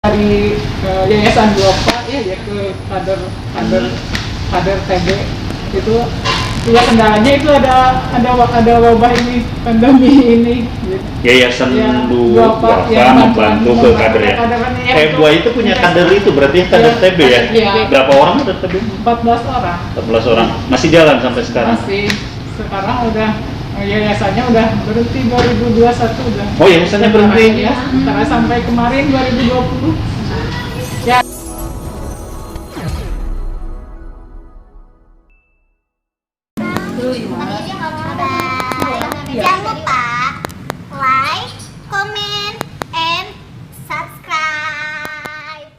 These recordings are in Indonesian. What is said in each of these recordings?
dari Yayasan Duopa ya ke kader TB itu ya kendalanya itu ada wabah ini, pandemi ini gitu. Yayasan Ya, Duopa membantu ke kader ya. Buah itu punya kader itu berarti kader TB ya? Iya. Berapa orang kader TB? 14 orang. 14 orang. Masih jalan sampai sekarang? Masih. Sekarang udah yayasannya udah berhenti 2021 udah. Oh, yayasannya berhenti? Ya, karena sampai kemarin 2020. Ya. Jangan lupa like, comment, and subscribe.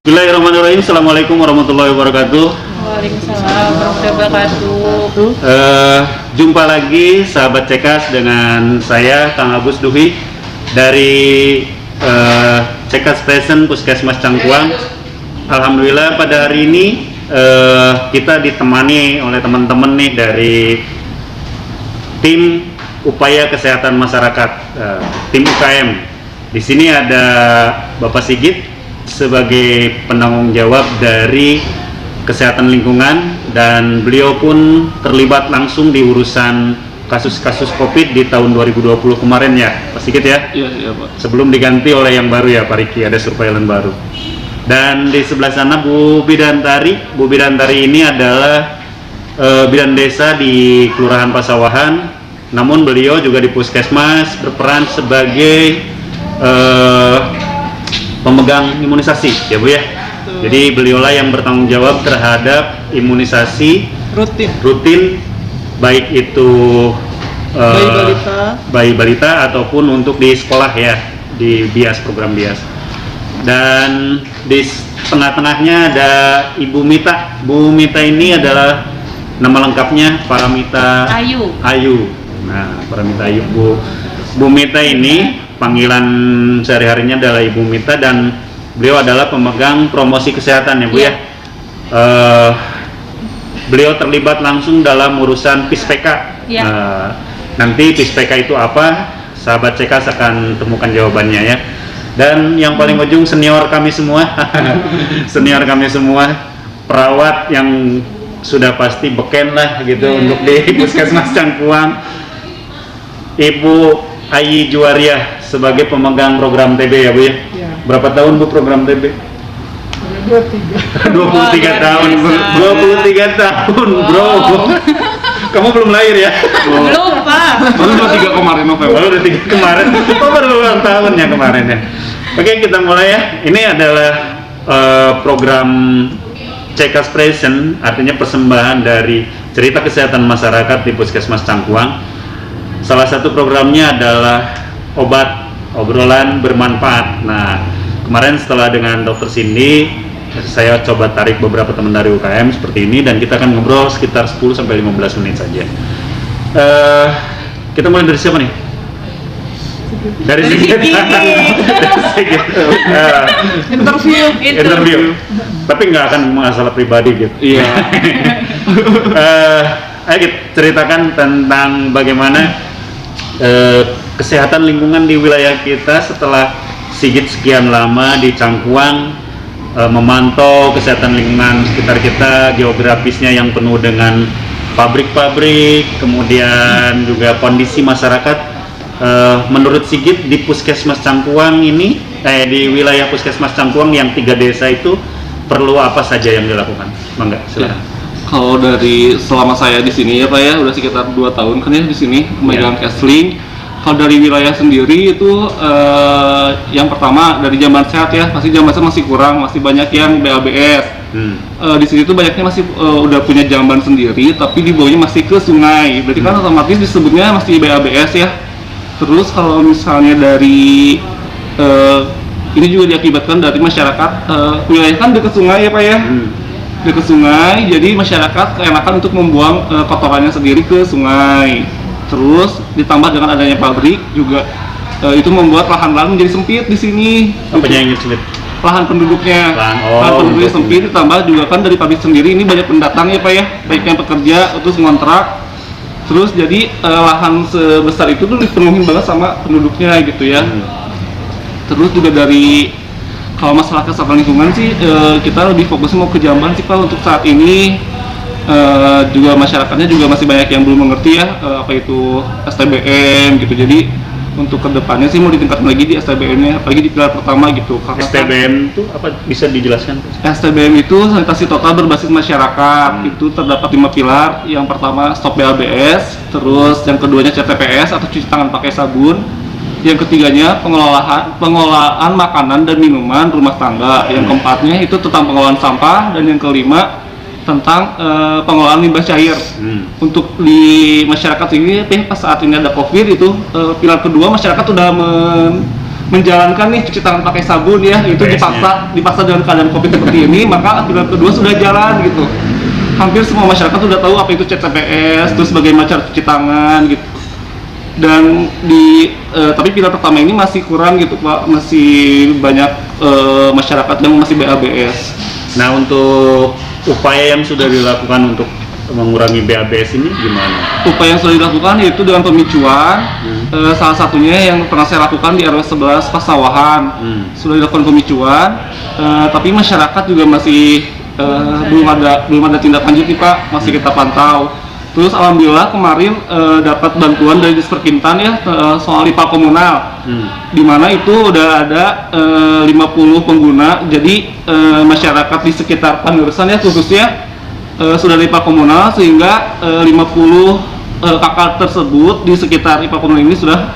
Bismillahirrahmanirrahim. Assalamualaikum warahmatullahi wabarakatuh. Waalaikumsalam warahmatullahi wabarakatuh. Jumpa lagi sahabat Cekas dengan saya Kang Agus Duhi dari Cekas Present Puskesmas Cangkuang. Alhamdulillah pada hari ini kita ditemani oleh teman-teman nih dari tim upaya kesehatan masyarakat, tim UKM. Di sini ada Bapak Sigit sebagai penanggung jawab dari kesehatan lingkungan, dan beliau pun terlibat langsung di urusan kasus-kasus COVID di tahun 2020 kemarin ya, Pak Sigit ya? Iya Pak. Sebelum diganti oleh yang baru ya, Pak Riki, ada surveillance baru. Dan di sebelah sana Bu Bidantari. Bu Bidantari ini adalah bidan desa di Kelurahan Pasawahan. Namun beliau juga di Puskesmas berperan sebagai pemegang imunisasi ya Bu ya. Jadi beliaulah yang bertanggung jawab terhadap imunisasi rutin baik itu bayi balita ataupun untuk di sekolah ya, di BIAS, program BIAS. Dan di tengah-tengahnya ada Ibu Mita. Bu Mita ini adalah nama lengkapnya Paramita Ayu. Nah, Paramita Ayu. Bu Mita ini panggilan sehari-harinya adalah Ibu Mita, dan beliau adalah pemegang promosi kesehatan ya Bu ya. Beliau terlibat langsung dalam urusan PISPK. Nanti PISPK itu apa? Sahabat Cekas akan temukan jawabannya ya. Dan yang paling ujung senior kami semua, perawat yang sudah pasti beken lah gitu untuk di Puskesmas Cangkuang, Ibu Ayi Juwariah sebagai pemegang program TB ya Bu ya. Berapa tahun Bu program TB? 23 tahun, 23 tahun bro. Kamu belum lahir ya? Belum Pak. Baru 23 kemarin November. Baru 23 kemarin. Oh, baru ulang tahun ya kemarin ya. Oke, kita mulai ya. Ini adalah program Cekas Present, artinya persembahan dari cerita kesehatan masyarakat di Puskesmas Cangkuang. Salah satu programnya adalah obat obrolan bermanfaat. Nah, kemarin setelah dengan Dr. Cindy, saya coba tarik beberapa teman dari UKM seperti ini, dan kita akan ngobrol sekitar 10-15 menit saja. Kita mulai dari siapa nih? Dari Sigit. Interview. Tapi nggak akan masalah pribadi gitu. Iya. Ayo kita ceritakan tentang bagaimana kesehatan lingkungan di wilayah kita setelah Sigit sekian lama di Cangkuang memantau kesehatan lingkungan sekitar kita, geografisnya yang penuh dengan pabrik-pabrik, kemudian juga kondisi masyarakat. Menurut Sigit di Puskesmas Cangkuang ini, di wilayah Puskesmas Cangkuang yang 3 desa itu perlu apa saja yang dilakukan? Mangga, silakan. Kalau dari selama saya di sini ya Pak ya, udah sekitar 2 tahun kan ya di sini memegang Kesling. Kalau dari wilayah sendiri itu yang pertama dari jamban sehat ya, jamban sehat masih kurang, masih banyak yang BABS. Di sini tuh banyaknya masih udah punya jamban sendiri, tapi di bawahnya masih ke sungai. Berarti kan otomatis disebutnya masih BABS ya. Terus kalau misalnya dari ini juga diakibatkan dari masyarakat, wilayah kan dekat sungai ya Pak ya. Dekat sungai, jadi masyarakat keenakan untuk membuang kotorannya sendiri ke sungai. Terus ditambah dengan adanya pabrik juga itu membuat lahan-lahan menjadi sempit di sini. Apanya yang sempit? Lahan penduduknya. Lahan penduduknya sempit, ditambah juga kan dari pabrik sendiri ini banyak pendatang ya Pak ya, baik yang pekerja terus ngontrak. Terus jadi lahan sebesar itu tuh dipenuhi banget sama penduduknya gitu ya. Terus juga dari kalau masalah kesehatan lingkungan sih kita lebih fokus mau ke Jamban sih Pak untuk saat ini. Juga masyarakatnya juga masih banyak yang belum mengerti ya apa itu STBM gitu. Jadi untuk kedepannya sih mau ditingkatkan lagi di STBM-nya, apalagi di pilar pertama gitu. Karena STBM itu apa, bisa dijelaskan? STBM itu sanitasi total berbasis masyarakat. Itu terdapat 5 pilar. Yang pertama stop BABS, terus yang keduanya CTPS atau cuci tangan pakai sabun. Yang ketiganya pengelolaan makanan dan minuman rumah tangga. Yang keempatnya itu tentang pengelolaan sampah, dan yang kelima tentang pengelolaan limbah cair. Untuk di masyarakat ini pas saat ini ada COVID itu pilar kedua masyarakat sudah menjalankan nih cuci tangan pakai sabun ya, itu dipaksa dengan keadaan COVID seperti ini, maka pilar kedua sudah jalan gitu. Hampir semua masyarakat sudah tahu apa itu CTPS, terus bagaimana cara cuci tangan gitu. Dan tapi pilar pertama ini masih kurang gitu Pak, masih banyak masyarakat yang masih BABS. Nah, untuk upaya yang sudah dilakukan untuk mengurangi BABS ini gimana? Upaya yang sudah dilakukan yaitu dengan pemicuan. Salah satunya yang pernah saya lakukan di RW 11 Pasawahan. Sudah dilakukan pemicuan, tapi masyarakat juga masih belum ada tindak lanjut nih Pak, masih kita pantau. Terus alhamdulillah kemarin dapat bantuan dari Disperkintan ya soal IPA komunal, di mana itu udah ada 50 pengguna. Jadi masyarakat di sekitar Panurusan ya khususnya sudah IPA komunal, sehingga 50 kakak tersebut di sekitar IPA komunal ini sudah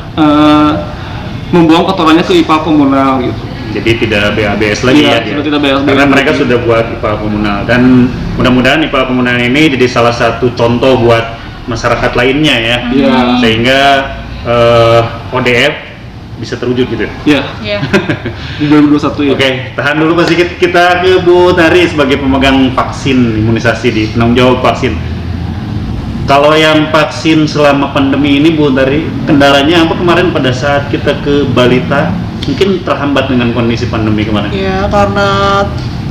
membuang kotorannya ke IPA komunal gitu. Jadi tidak BABS lagi Iya, ya, sudah tidak BABS. karena mereka sudah buat IPA komunal, dan mudah-mudahan IPA komunal ini jadi salah satu contoh buat masyarakat lainnya ya. Iya. Sehingga ODF bisa terwujud gitu. Iya. Iya. Di 2021 ya. Oke, tahan dulu Pak Sigit, kita ke Bu Tari sebagai pemegang vaksin imunisasi di penanggung jawab vaksin. Kalau yang vaksin selama pandemi ini Bu Tari, kendalanya apa kemarin pada saat kita ke balita? Mungkin terhambat dengan kondisi pandemi kemarin. Ya, karena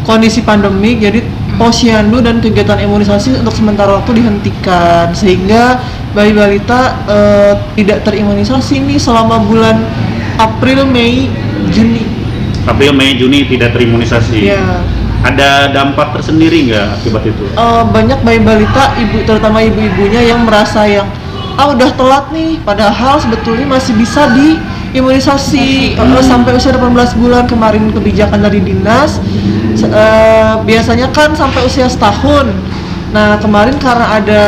kondisi pandemi, jadi posyandu dan kegiatan imunisasi untuk sementara waktu dihentikan, sehingga bayi balita tidak terimunisasi nih selama bulan April, Mei, Juni. April, Mei, Juni tidak terimunisasi. Ya. Ada dampak tersendiri nggak akibat itu? Banyak bayi balita, terutama ibu-ibunya yang merasa udah telat nih, padahal sebetulnya masih bisa diimunisasi sampai usia 18 bulan. Kemarin kebijakan dari dinas biasanya kan sampai usia setahun. Nah, kemarin karena ada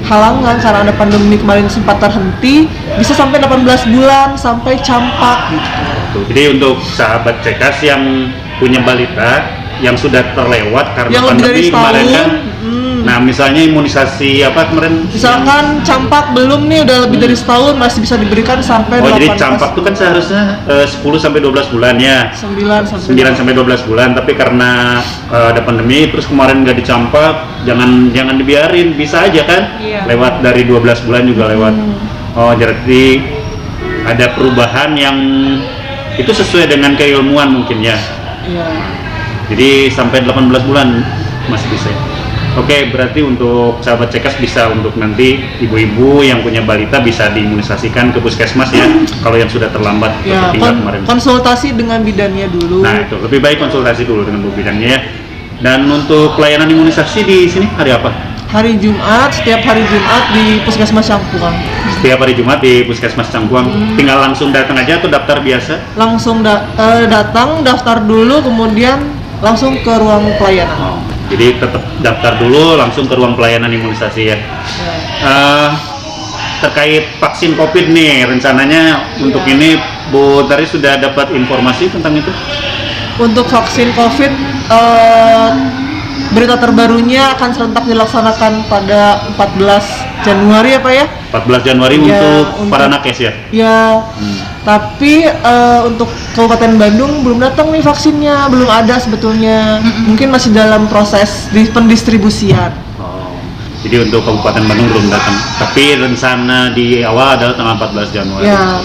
halangan, karena ada pandemi kemarin sempat terhenti, bisa sampai 18 bulan sampai campak gitu. Jadi untuk sahabat Cekas yang punya balita yang sudah terlewat karena Yang lebih dari pandemi kemarin setahun, kan, nah misalnya imunisasi apa kemarin? Misalkan campak belum nih, udah lebih dari setahun, masih bisa diberikan sampai 18 jadi campak itu kan seharusnya 10 sampai 12 bulan ya. 9 sampai 12 bulan, tapi karena ada pandemi terus kemarin nggak dicampak, jangan dibiarin, bisa aja kan? Iya. Lewat dari 12 bulan juga lewat. Oh, jadi ada perubahan yang itu sesuai dengan keilmuan mungkin ya. Iya. Jadi sampai 18 bulan masih bisa. Oke, berarti untuk sahabat Cekas bisa untuk nanti ibu-ibu yang punya balita bisa diimunisasikan ke puskesmas ya. Kalau yang sudah terlambat Ya, seperti kemarin. konsultasi dengan bidannya dulu. Nah, itu lebih baik konsultasi dulu dengan bu bidannya ya. Dan untuk pelayanan imunisasi di sini hari apa? Hari Jumat, setiap hari Jumat di Puskesmas Cangkuang. Setiap hari Jumat di Puskesmas Cangkuang. Tinggal langsung datang aja atau daftar biasa? Langsung datang, daftar dulu, kemudian langsung ke ruang pelayanan. Oh, jadi tetap daftar dulu langsung ke ruang pelayanan imunisasi ya. Terkait vaksin COVID nih, rencananya untuk ini Bu Tari sudah dapat informasi tentang itu? Untuk vaksin COVID, berita terbarunya akan serentak dilaksanakan pada 14 Januari ya Pak ya? 14 Januari Ya, untuk para nakes ya? Ya, tapi untuk Kabupaten Bandung belum datang nih vaksinnya, belum ada sebetulnya. Mungkin masih dalam proses pendistribusian. Oh, jadi untuk Kabupaten Bandung belum datang. Tapi rencana di awal adalah tanggal 14 Januari. Ya,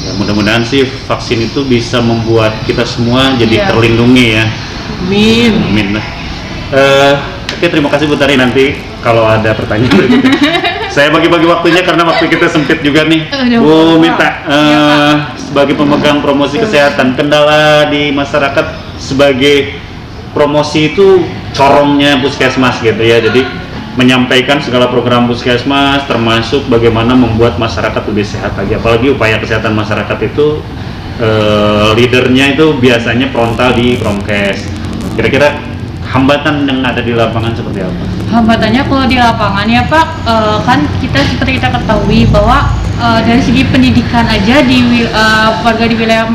Ya, mudah-mudahan sih vaksin itu bisa membuat kita semua jadi Ya. terlindungi ya. amin. Amin. Oke, terima kasih Bu Tari, nanti kalau ada pertanyaan berikutnya. Saya bagi-bagi waktunya karena waktu kita sempit juga nih. Bu Mita, sebagai pemegang promosi kesehatan, kendala di masyarakat sebagai promosi itu corongnya puskesmas gitu ya. Jadi menyampaikan segala program puskesmas, termasuk bagaimana membuat masyarakat lebih sehat lagi. Apalagi upaya kesehatan masyarakat itu leadernya itu biasanya frontal di Promkes. Kira-kira hambatan yang ada di lapangan seperti apa? Hambatannya kalau di lapangan ya Pak, kan kita seperti kita ketahui bahwa dari segi pendidikan aja di warga di wilayah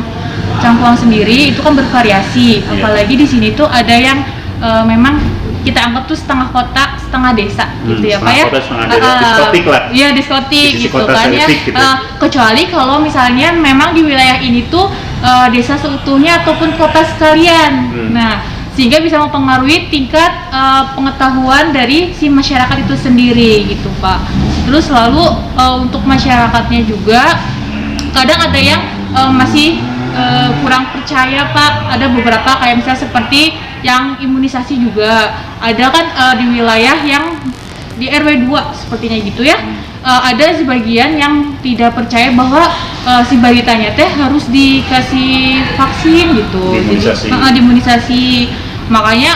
Cangkuang sendiri itu kan bervariasi. Iya. Apalagi di sini tuh ada yang memang kita anggap tuh setengah kota, setengah desa gitu ya Pak ya. Setengah kota, setengah desa. Diskotik lah. Iya diskotik Divisi gitu kota kan ya. selektif gitu. Kecuali kalau misalnya memang di wilayah ini tuh desa seutuhnya ataupun kota sekalian. Nah, sehingga bisa mempengaruhi tingkat pengetahuan dari si masyarakat itu sendiri gitu Pak. Terus lalu untuk masyarakatnya juga kadang ada yang masih kurang percaya Pak. Ada beberapa kayak misalnya seperti yang imunisasi juga ada kan di wilayah yang di RW 2 sepertinya gitu ya. Ada sebagian yang tidak percaya bahwa si balitanya teh harus dikasih vaksin gitu. Diimunisasi. Jadi, diimunisasi. Makanya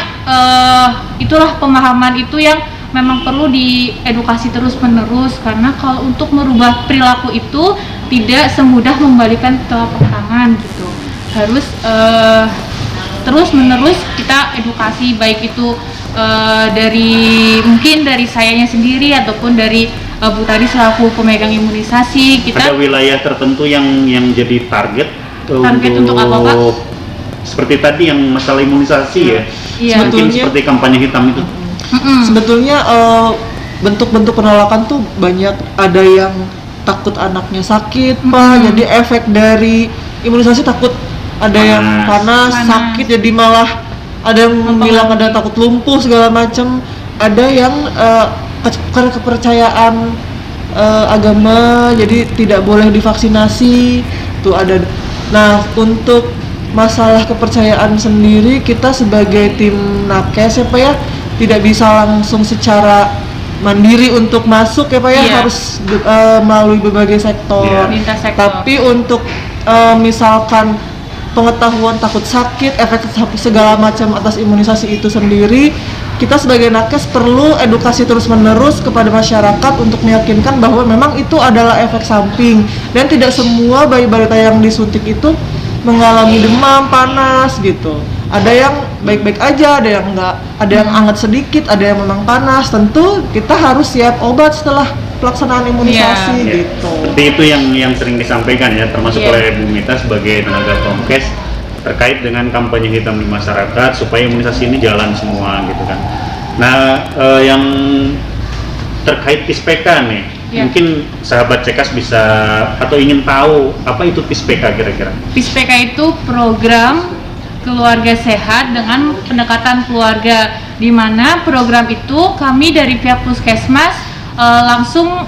itulah pemahaman itu yang memang perlu diedukasi terus-menerus, karena kalau untuk merubah perilaku itu tidak semudah membalikan telapak tangan gitu. Harus terus-menerus kita edukasi, baik itu dari mungkin dari sayanya sendiri ataupun dari Bu tadi selaku pemegang imunisasi. Ada Kita wilayah tertentu yang jadi target untuk apa Pak? Seperti tadi yang masalah imunisasi ya. Iya. Mungkin Sebetulnya- seperti kampanye hitam itu. Sebetulnya bentuk-bentuk penolakan tuh banyak. Ada yang takut anaknya sakit, Pak. Jadi efek dari imunisasi takut ada yang panas, sakit, jadi malah ada yang bilang ada takut lumpuh segala macam. Ada yang karena kepercayaan agama, jadi tidak boleh divaksinasi. Tuh ada. Nah, untuk masalah kepercayaan sendiri, kita sebagai tim nakes ya Pak ya, tidak bisa langsung secara mandiri untuk masuk ya Pak ya, Iya. harus melalui berbagai sektor. Iya. Lintas sektor. Tapi untuk misalkan pengetahuan takut sakit, efek segala macam atas imunisasi itu sendiri, kita sebagai nakes perlu edukasi terus-menerus kepada masyarakat untuk meyakinkan bahwa memang itu adalah efek samping, dan tidak semua bayi balita yang disuntik itu mengalami demam, panas gitu. Ada yang baik-baik aja, ada yang enggak, ada yang hangat sedikit, ada yang memang panas. Tentu kita harus siap obat setelah pelaksanaan imunisasi Ya, gitu. seperti itu yang sering disampaikan ya, termasuk Iya. oleh Bu Mita sebagai tenaga Promkes terkait dengan kampanye hitam di masyarakat supaya imunisasi ini jalan semua gitu kan. Nah, yang terkait PISPK nih, Ya. mungkin sahabat Cekas bisa atau ingin tahu apa itu PISPK kira-kira? PISPK itu program keluarga sehat dengan pendekatan keluarga, di mana program itu kami dari pihak puskesmas langsung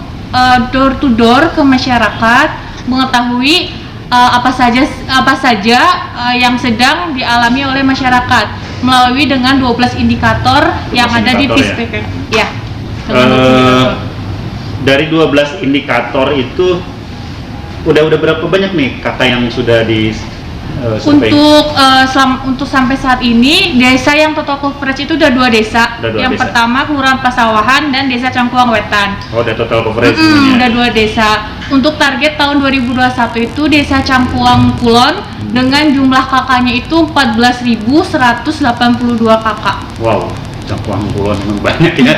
door to door ke masyarakat, mengetahui apa saja yang sedang dialami oleh masyarakat melalui dengan 12 indikator yang ada di indikator PISPK. Ya. Dengan 12 indikator. Dari 12 indikator itu udah berapa banyak nih kakak yang sudah di survei? Untuk sampai saat ini desa yang total coverage itu udah 2 desa. Udah 2 yang desa. pertama Kelurahan Pasawahan dan Desa Cangkuang Wetan. Oh, udah total coverage Udah semuanya. 2 desa. Untuk target tahun 2021 itu Desa Cangkuang Kulon dengan jumlah kakaknya itu 14.182 kakak. Wow, Cangkuang Kulon memang banyak ya.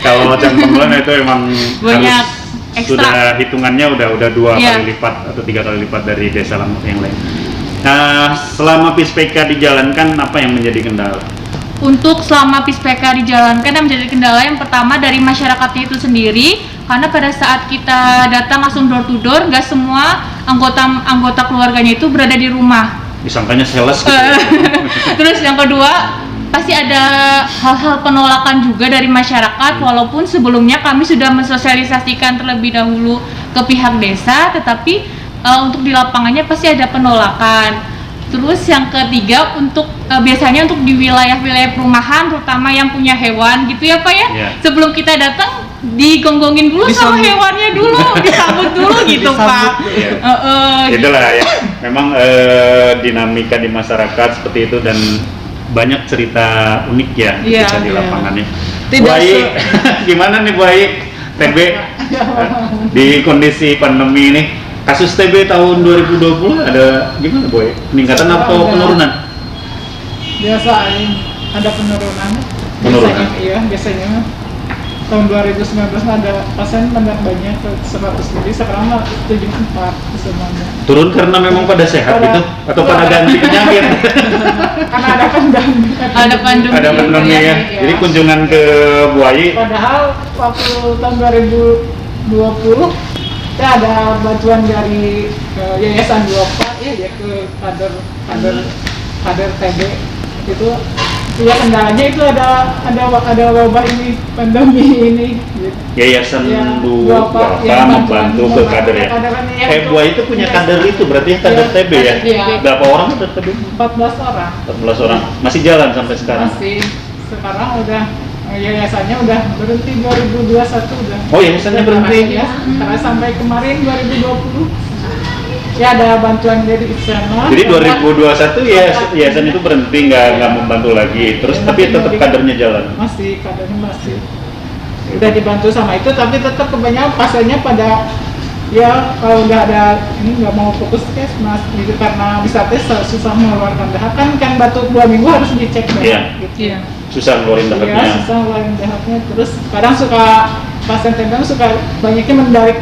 Kalau Cangkuang Kulon itu emang Banyak, harus ekstra. sudah hitungannya udah 2 Iya. kali lipat atau 3 kali lipat dari desa yang lain. Nah, selama PISPK dijalankan apa yang menjadi kendala? Untuk selama PISPK dijalankan yang menjadi kendala yang pertama dari masyarakatnya itu sendiri, karena pada saat kita datang langsung door to door, nggak semua anggota keluarganya itu berada di rumah. Disangkanya sales gitu. Ya. Terus yang kedua, pasti ada hal-hal penolakan juga dari masyarakat, walaupun sebelumnya kami sudah mensosialisasikan terlebih dahulu ke pihak desa, tetapi untuk di lapangannya pasti ada penolakan. Terus yang ketiga untuk biasanya untuk di wilayah-wilayah perumahan terutama yang punya hewan gitu ya Pak ya. Iya. Sebelum kita datang digonggongin dulu sama Disambut. hewannya dulu, disambut dulu gitu Pak. Iya. Gitu. Itulah ya. Memang dinamika di masyarakat seperti itu dan banyak cerita unik ya Iya, ketika di iya. lapangannya. Tidak Bu Ai, gimana nih Bu Ai? TB di kondisi pandemi ini, kasus TB tahun 2020 ada gimana Bu Ai? Peningkatan atau penurunan? Biasa ada penurunan. Penurunan. Biasanya, iya, biasanya tahun 2019 ada pasien banyak ke 100 lebih, sekarang mah 74 semuanya. Turun karena memang pada sehat gitu atau pada ganti penyakit? Karena ada pandemi. Ada pandemi. Ada pandemi ya. Iya. Jadi kunjungan ke Bu Ai Padahal waktu tahun 2020 ya ada bantuan dari Yayasan Duopa ya ke kader TB itu. Ya kendalanya itu ada wabah ini, pandemi ini. Gitu. Yayasan Ya, Duopa ya, membantu ke kader ya. Bu Ai itu punya kader itu berarti kader TB ya. Iya. Berapa orang kader TB? 14 orang 14 orang. Masih jalan sampai sekarang. masih. Sekarang udah yayasannya udah berhenti 2021 udah. Oh, yayasannya berhenti? Ya, karena sampai kemarin 2020 ya ada bantuan dari sana. Jadi 2021 ya yayasan itu berhenti nggak membantu lagi. Terus tapi tetap kadernya jalan. Masih kadernya masih. Udah dibantu sama itu tapi tetap kebanyakan pasiennya pada ya kalau udah ada ini nggak mau fokus Puskesmas gitu karena bisa tes susah mengeluarkan dahak kan batuk 2 minggu harus dicek dahak Iya. gitu. Iya. Susah ngeluarin Iya, dahaknya. susah ngeluarin dahaknya. Terus kadang suka pasien TB suka banyaknya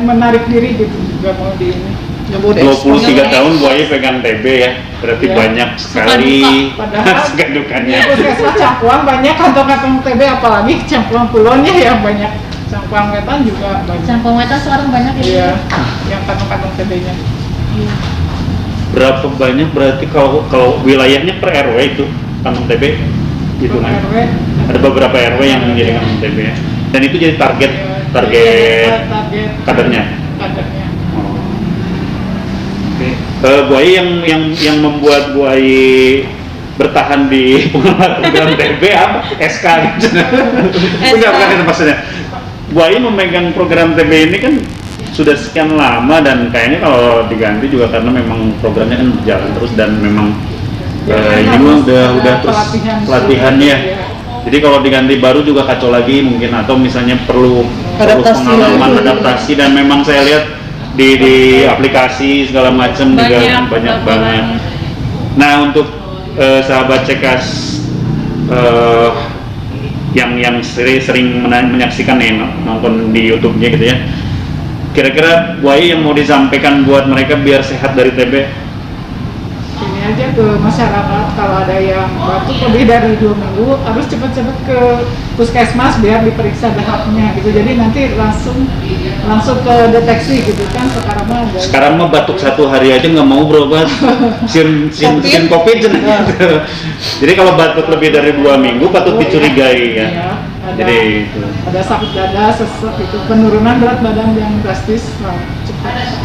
menarik diri gitu, nggak mau di ini. Nggak mau diekspos. 23 tahun Bu Ai pegang TB ya. Berarti Iya. banyak sekali Padahal suka dukanya. di Puskesmas Cangkuang banyak kantong-kantong TB apalagi Cangkuang Kulonnya yang banyak. Cangkuang Wetan juga banyak. Cangkong wetan sekarang banyak ya. Iya, yang kantong-kantong TB-nya. Berapa banyak berarti kalau wilayahnya per RW itu kantong TB gitu kan? RW, Ada beberapa RW yang menjadi kantong TB ya. Dan itu jadi target target kadernya. kadernya. Oke. Bu Ai yang membuat Bu Ai bertahan di program TB apa? SK gitu. Enggak, bukan itu maksudnya. Bu Ai memegang program TB ini kan sudah sekian lama dan kayaknya kalau diganti juga karena memang programnya kan berjalan terus dan memang ini mah udah terus pelatihannya. Iya. Jadi kalau diganti baru juga kacau lagi mungkin atau misalnya perlu Adaptasi. pengalaman adaptasi dan memang saya lihat di aplikasi segala macam juga banyak banget. peraturan. Nah untuk sahabat Cekas yang sering menyaksikan nih nonton di YouTube-nya gitu ya. Kira-kira Bu Ai yang mau disampaikan buat mereka biar sehat dari TB? Ini aja ke masyarakat kalau ada yang batuk lebih dari 2 minggu harus cepat-cepat ke Puskesmas biar diperiksa dahaknya gitu. Jadi nanti langsung ke deteksi gitu kan sekarang mah ada. Sekarang mah batuk 1 hari aja nggak mau berobat, sin COVID gitu. Jadi kalau batuk lebih dari 2 minggu patut dicurigai ya. Iya, ada, Jadi itu. ada sakit dada, sesek itu penurunan berat badan yang drastis lah, cepat.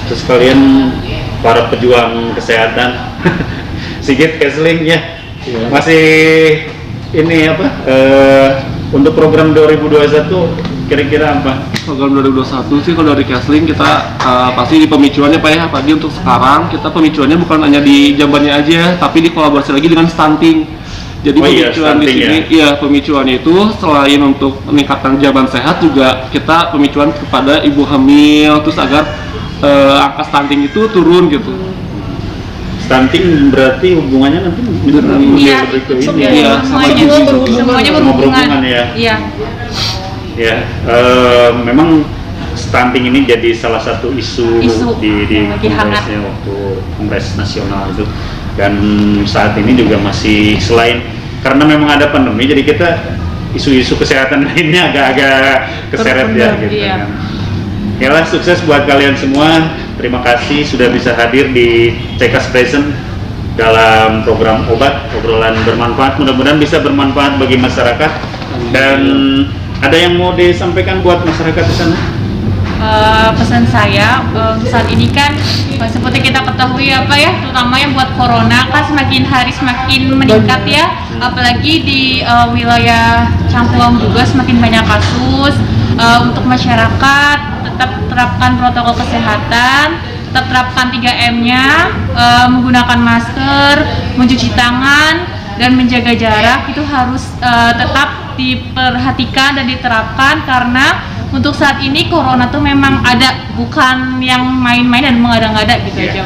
Terus kalian para pejuang kesehatan, Sigit Kesling ya, masih ini apa? Untuk program 2021 kira-kira apa? Program 2021 sih kalau dari Kesling kita pasti di pemicuannya Pak ya, apalagi untuk sekarang kita pemicuannya bukan hanya di jambannya aja, tapi dikolaborasi lagi dengan stunting. Jadi Oh iya, pemicuan di stunting sini, ya pemicuannya itu selain untuk meningkatkan jamban sehat juga kita pemicuan kepada ibu hamil, terus agar angka stunting itu turun gitu. Stunting berarti hubungannya nanti dengan Iya, lebih ke ini Iya, ya. sama semuanya gizi juga. semuanya Sama berhubungan. berhubungan ya. Iya. Ya, memang stunting ini jadi salah satu isu, Isu di yang lagi hangat. kongresnya waktu kongres nasional itu. Dan saat ini juga masih selain karena memang ada pandemi, jadi kita isu-isu kesehatan lainnya agak-agak keseret ya gitu Iya. kan. Yalah, sukses buat kalian semua. Terima kasih sudah bisa hadir di Cekas Present dalam program obat, obrolan bermanfaat. Mudah-mudahan bisa bermanfaat bagi masyarakat. Dan ada yang mau disampaikan buat masyarakat di sana? pesan saya saat ini kan seperti kita ketahui apa ya, terutama yang buat corona kan semakin hari semakin meningkat ya, apalagi di wilayah Cangkuang juga semakin banyak kasus. Untuk masyarakat tetap terapkan protokol kesehatan, tetap terapkan 3M-nya, menggunakan masker, mencuci tangan, dan menjaga jarak itu harus tetap diperhatikan dan diterapkan karena untuk saat ini corona tuh memang ada, bukan yang main-main dan mengada-ngada gitu aja.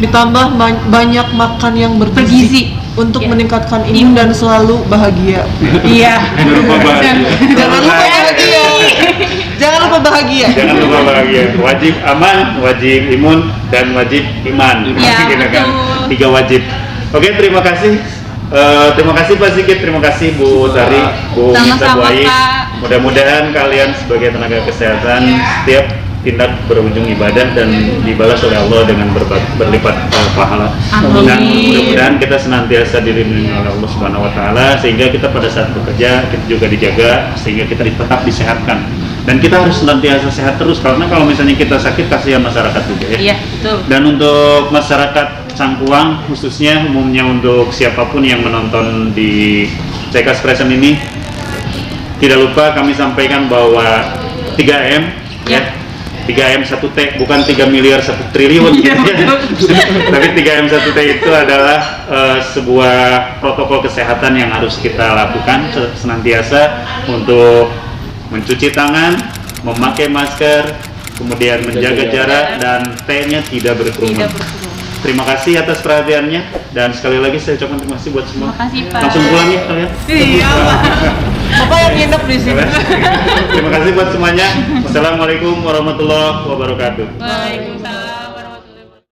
Ditambah banyak makan yang Bergizi. bergizi untuk Iya. meningkatkan imun dan selalu bahagia. Iya. Jangan lupa bahagia. Jangan lupa bahagia. Jangan lupa bahagia. Jangan lupa bahagia. Wajib aman, wajib imun, dan wajib iman. Ya, Kita kan betul. 3 wajib. Oke, terima kasih. Terima kasih Pak Sigit, terima kasih Bu Tari, Bu Mita Sama-sama, Buai. Pak. Mudah-mudahan kalian sebagai tenaga kesehatan setiap tindak berujung ibadah dan dibalas oleh Allah dengan berlipat pahala. Amin. Dan mudah-mudahan kita senantiasa dilindungi oleh Allah Subhanahu wa taala sehingga kita pada saat bekerja kita juga dijaga sehingga kita tetap disehatkan. Dan kita harus senantiasa sehat terus karena kalau misalnya kita sakit kasihan masyarakat juga ya. Iya, betul. Dan untuk masyarakat Cangkuang khususnya umumnya untuk siapapun yang menonton di Cekas Present ini tidak lupa kami sampaikan bahwa 3M ya. 3M 1T bukan 3 miliar 1 triliun gitu ya. Tapi 3M 1T itu adalah sebuah protokol kesehatan yang harus kita lakukan senantiasa untuk mencuci tangan, memakai masker, kemudian menjaga jarak dan T-nya tidak berkerumun. Tidak berkerumun. Terima kasih atas perhatiannya dan sekali lagi saya ucapkan terima kasih buat semua. Terima kasih, Pak. Langsung pulang ya kalian. Iya, Pak. Bapak yang nginep di sini. Terima kasih buat semuanya. Wassalamualaikum warahmatullahi wabarakatuh. Waalaikumsalam.